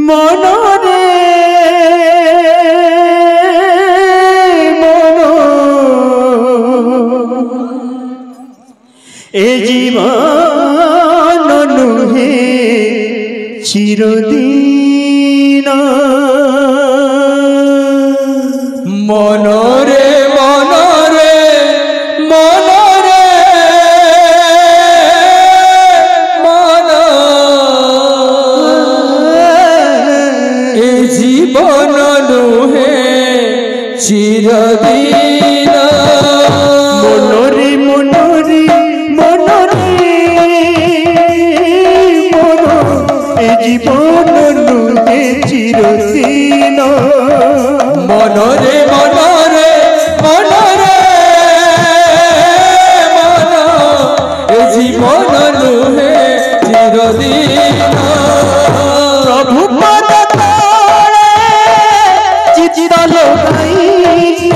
মনরে মন এ জীবন নুহে চিরদিন মনরে মনরে মনরে মন এ জীবন নুহে চিরদিন মনরে মনরে মনরে মন এ জীবন নুহে চিরদিন মনরে মনরে মনরে মন এ জীবন নুহে চিরদিন প্রভু পদ তলে চিত্ত লগাইলে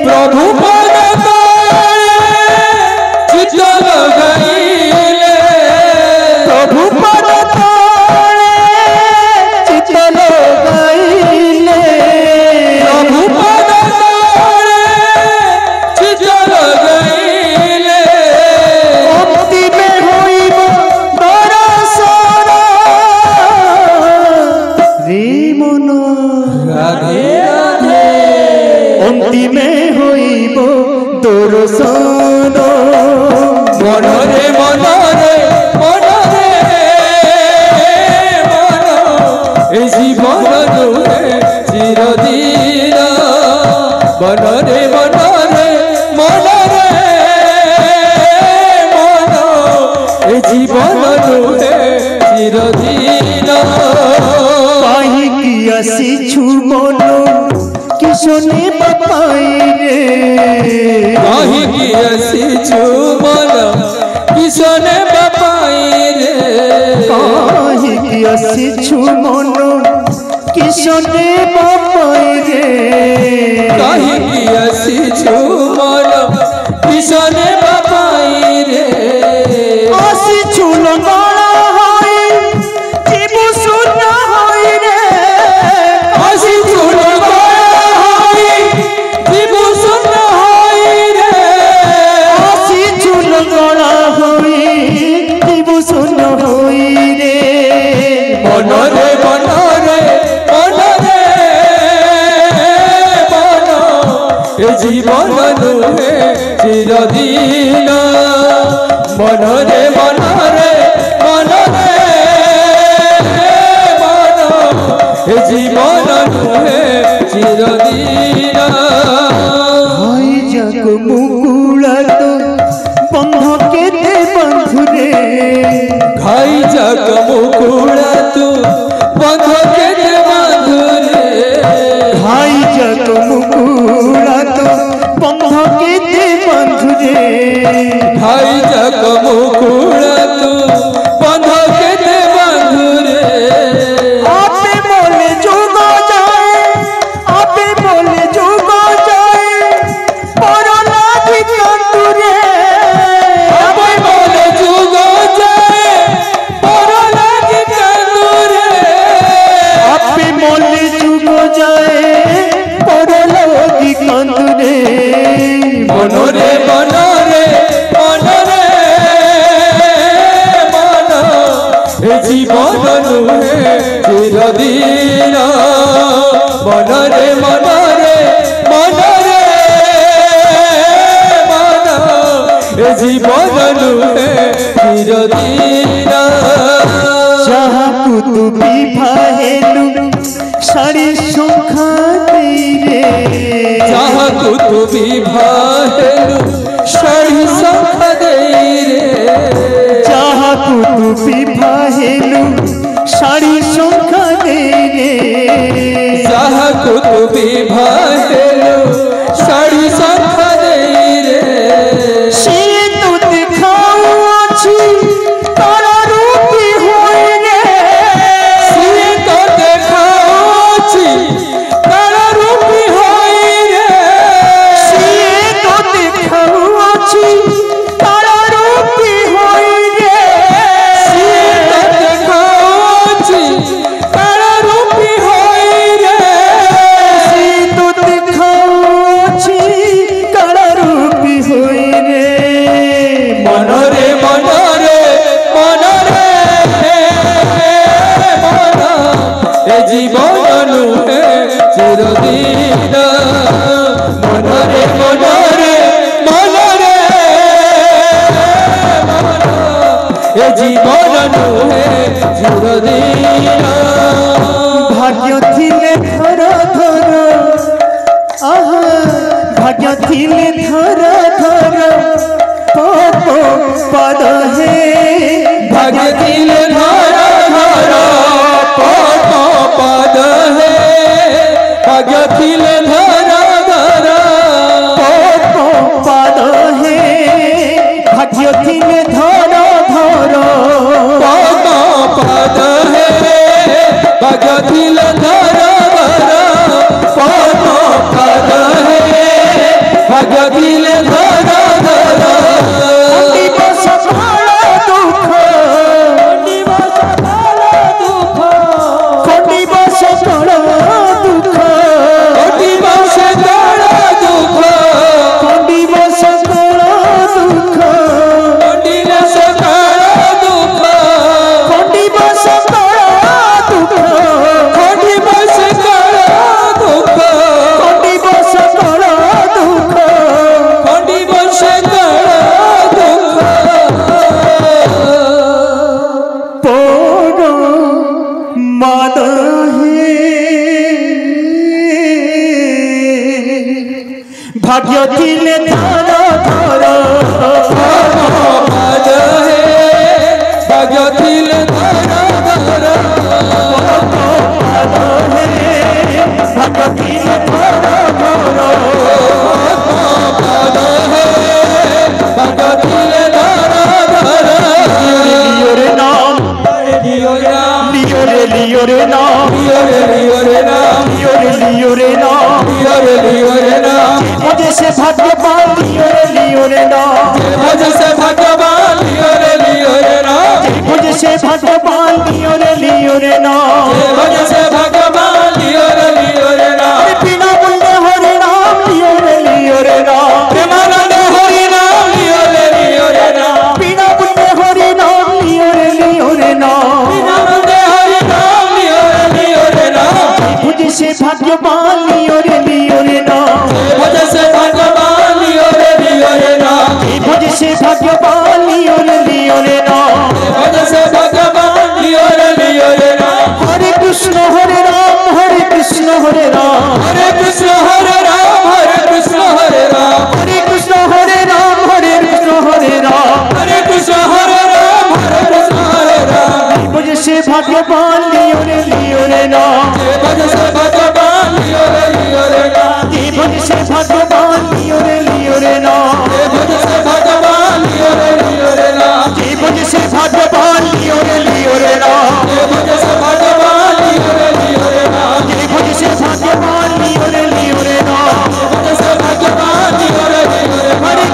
প্রভু পদ তলে চিত্ত লগাইলে প্রভু পদ তলে চিত্ত লগাইলে প্রভু পদ তলে চিত্ত লগাইলে অন্তিমে হইব দর্শন রে মন রাধে রাধে অন্তিমে হইব দর্শন মনরে মনরে মনরে মন এই জীবন নুহে চিরদিন মনরে মনরে মনরে মন এই জীবন নুহে চিরদিন পাহিকি আসিছু মন কিশনে বাপাই রে কাহিকি আসিছু মন কিশনে বাপাই রে পাহিকি আসিছু মন কিশনে বাপাই রে কাহিকি আসিছু মন কিশনে বাপাই রে আসিছু লঙ্গড়া হই জীবু শূন্য হই রে আসিছু লঙ্গড়া হই জীবু শূন্য হই রে আসিছু লঙ্গড়া হই জীবু শূন্য হই রে মনরে মনরে মনরে মন এ জীবন নুহে চিরদিন মনরে মনরে মনরে মন এ জীবন নুহে চিরদিন হাই জগ মুকুলা তো বন্ধ কেতে বন্ধুরে খাই যাক মুকুড়া তু বন্ধ কেটে বাঁধুরে হাই জগ মুকুলা তো বন্ধ কেতে বন্ধুরে খাই যাক মুকুড়া তু বন্ধ কেটে বাঁধুরে আপে বলে যোগ যায় আপে বলে যোগ যায় পরলা ভিতরে আপে বলে যুগ যায় পর লাগে কাঁদুরে আপে বলে যোগ যায় পরলা ভিতরে মনরে মনরে মনরে মন এ জীবন নুহে চিরদিন মনরে মনরে মনরে মন এ জীবন নুহে চিরদিন যাহাকু তুমি ভাহেলু সারি সংখ্যা দেইরে যাহাকু তুমি ভাহেলু শাড়ি সংখ্যা দেই রে যাহাকু তুমি ভাহেলু সারি সংখ্যা দেইরে যাহাকু তুমি ভাহেলু শাড়ি সংখ্যা দেই রে সে তো দেখাও আছি তারা রূপী হই রে সিয়ে তো দেখাচ্ছি তারা রূপী হই রে সে তো দেখাও আছি তারা রূপী হই রে সিয়ে তো দেখাচ্ছি তারা झुर दिया भाग्य थिले धर धर आहा भाग्य थिले धर धर पापो पद हे भाग्य थिले धर धर पापो पद हे भाग्य थिले धर धर पापो पद हे भाग्य थिले धर धर पापो पद हे भाग्य थिले धर धर पापो पद हे भाग्य थिले धर धर भाग्य थिले धर धर पद हे भाग्य थिले धर धर पद हे भाग्य थिले धर धर पद हे भाग्य थिले धर धर लियो रे नाम लियो राम लियो रे नाम लियो रे नाम लियो रे नाम लियो रे नाम मुझे से भाग्यवान लियो रे नाम मुझे से भगवान लियो रे नाम मुझे से भाग्यवान लियो रे नाम मुझे से भगवान लियो रे नाम बिना मूल्य हरे नाम लियो रे नाम प्रेमानंद हरि नाम लियो रे नाम बिना मूल्य हरे नाम लियो रे नाम प्रेमानंद हरि नाम लियो रे नाम मुझे से भाग्यवान लियो रे नाम मुझे से भगवान लियो रे नाम मुझे से भाग्यवान लियो रे नाम मुझे से भगवान लियो रे नाम हरे कृष्ण हरे राम हरे कृष्ण हरे राम हरे कृष्ण हरे राम हरे कृष्ण हरे राम हरे कृष्ण हरे राम हरे कृष्ण हरे राम हरे कृष्ण हरे राम हरे कृष्ण हरे राम मुझे से भाग्यवान लियो रे नाम मुझे से भगवान लियो रे नाम मुझे से भाग्यवान लियो रे नाम मुझे से भगवान लियो रे नाम मुझे से भाग्यवान लियो रे नाम मुझे से भगवान लियो रे नाम मुझे से भाग्यवान लियो रे नाम मुझे से भगवान लियो रे हरे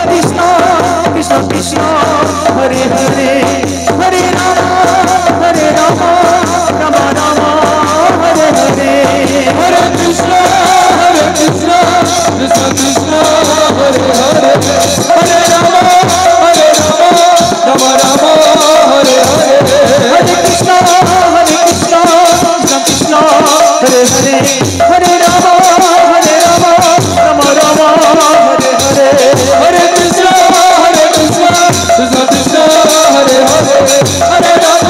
कृष्ण कृष्ण कृष्ण हरे हरे हरे राम राम राम हरे हरे हरे कृष्ण कृष्ण कृष्ण हरे हरे हरे राम राम राम हरे हरे हरे कृष्ण कृष्ण कृष्ण हरे हरे हरे राम राम राम हरे हरे हरे कृष्ण कृष्ण कृष्ण हरे हरे हरे राम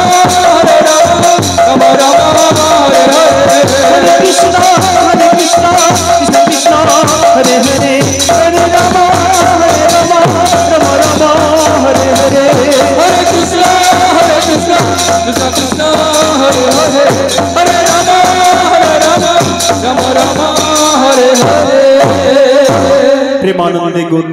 राम राम हरे हरे हरे कृष्ण कृष्ण कृष्ण हरे हरे हरे राम राम राम हरे हरे हरे कृष्ण कृष्ण कृष्ण हरे हरे हरे राम राम राम हरे हरे प्रेमानंद गुण